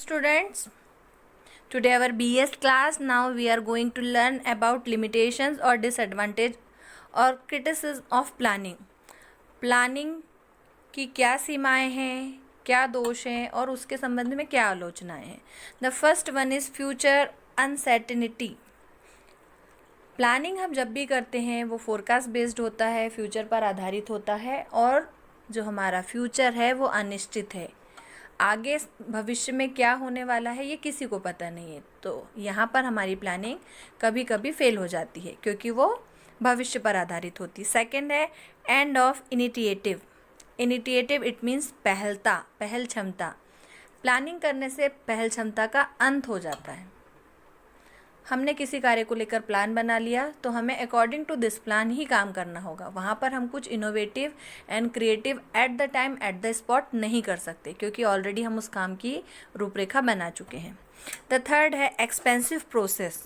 students, today our BS class. Now we are going to learn about limitations or disadvantage or criticism of planning. Planning की क्या सीमाएं हैं, क्या दोष हैं और उसके संबंध में क्या आलोचनाएं हैं. The first one is future uncertainty. Planning हम जब भी करते हैं वो फोरकास्ट बेस्ड होता है, फ्यूचर पर आधारित होता है और जो हमारा फ्यूचर है वो अनिश्चित है. आगे भविष्य में क्या होने वाला है ये किसी को पता नहीं है. तो यहाँ पर हमारी प्लानिंग कभी कभी फेल हो जाती है क्योंकि वो भविष्य पर आधारित होती है. सेकंड है end of initiative. Initiative it means पहल क्षमता. प्लानिंग करने से पहल क्षमता का अंत हो जाता है. हमने किसी कार्य को लेकर प्लान बना लिया तो हमें अकॉर्डिंग टू दिस प्लान ही काम करना होगा. वहाँ पर हम कुछ innovative and creative at the time at the spot नहीं कर सकते क्योंकि ऑलरेडी हम उस काम की रूपरेखा बना चुके हैं. द थर्ड है एक्सपेंसिव प्रोसेस.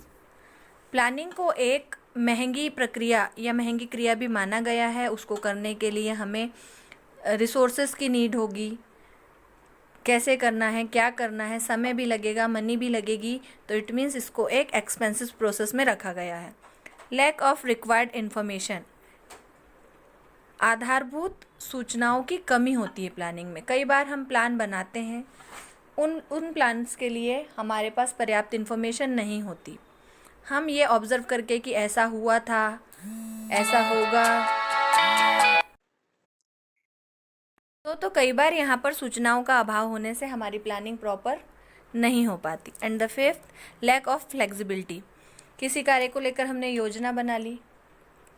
प्लानिंग को एक महंगी प्रक्रिया या महंगी क्रिया भी माना गया है. उसको करने के लिए हमें रिसोर्सेज की नीड होगी. कैसे करना है, क्या करना है, समय भी लगेगा, मनी भी लगेगी. तो इट मीन्स इसको एक एक्सपेंसिव प्रोसेस में रखा गया है. Lack of required information. आधारभूत सूचनाओं की कमी होती है प्लानिंग में. कई बार हम प्लान बनाते हैं, उन प्लान्स के लिए हमारे पास पर्याप्त इन्फॉर्मेशन नहीं होती. हम ये ऑब्जर्व करके कि ऐसा हुआ था, ऐसा होगा, तो कई बार यहाँ पर सूचनाओं का अभाव होने से हमारी प्लानिंग प्रॉपर नहीं हो पाती. And the fifth lack of flexibility. किसी कार्य को लेकर हमने योजना बना ली,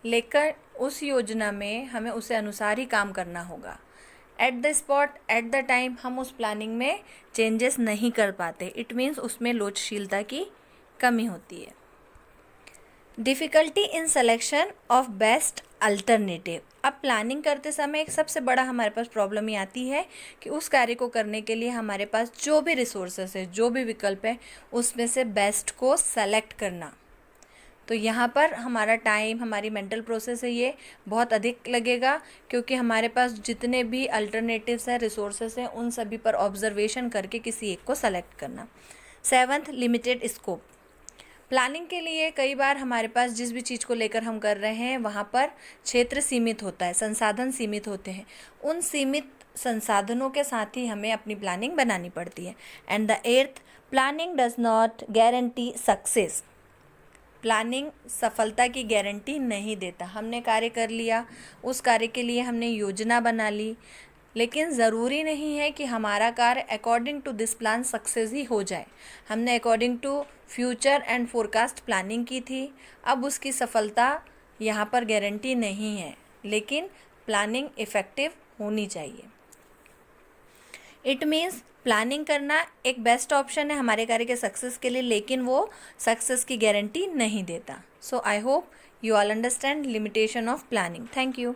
लेकर उस योजना में हमें उसे अनुसार ही काम करना होगा. At the spot at the time हम उस प्लानिंग में चेंजेस नहीं कर पाते. इट मीन्स उसमें लोचशीलता की कमी होती है. Difficulty in selection of best alternative. अब प्लानिंग करते समय एक सबसे बड़ा हमारे पास प्रॉब्लम ये आती है कि उस कार्य को करने के लिए हमारे पास जो भी रिसोर्सेस है, जो भी विकल्प है, उसमें से बेस्ट को सेलेक्ट करना. तो यहाँ पर हमारा टाइम, हमारी मेंटल प्रोसेस है, ये बहुत अधिक लगेगा क्योंकि हमारे पास जितने भी अल्टरनेटिव्स हैं, रिसोर्सेस हैं, उन सभी पर ऑब्जर्वेशन करके किसी एक को सेलेक्ट करना. Seventh limited scope. प्लानिंग के लिए कई बार हमारे पास जिस भी चीज़ को लेकर हम कर रहे हैं वहाँ पर क्षेत्र सीमित होता है, संसाधन सीमित होते हैं. उन सीमित संसाधनों के साथ ही हमें अपनी प्लानिंग बनानी पड़ती है. And the eighth planning does not guarantee success. Planning सफलता की गारंटी नहीं देता. हमने कार्य कर लिया, उस कार्य के लिए हमने योजना बना ली, लेकिन ज़रूरी नहीं है कि हमारा कार्य according to this plan success ही हो जाए. हमने according to future and forecast planning की थी. अब उसकी सफलता यहाँ पर गारंटी नहीं है, लेकिन प्लानिंग इफ़ेक्टिव होनी चाहिए. इट मीन्स प्लानिंग करना एक बेस्ट ऑप्शन है हमारे कार्य के सक्सेस के लिए, लेकिन वो सक्सेस की गारंटी नहीं देता. So I hope you all understand limitation of planning. Thank you.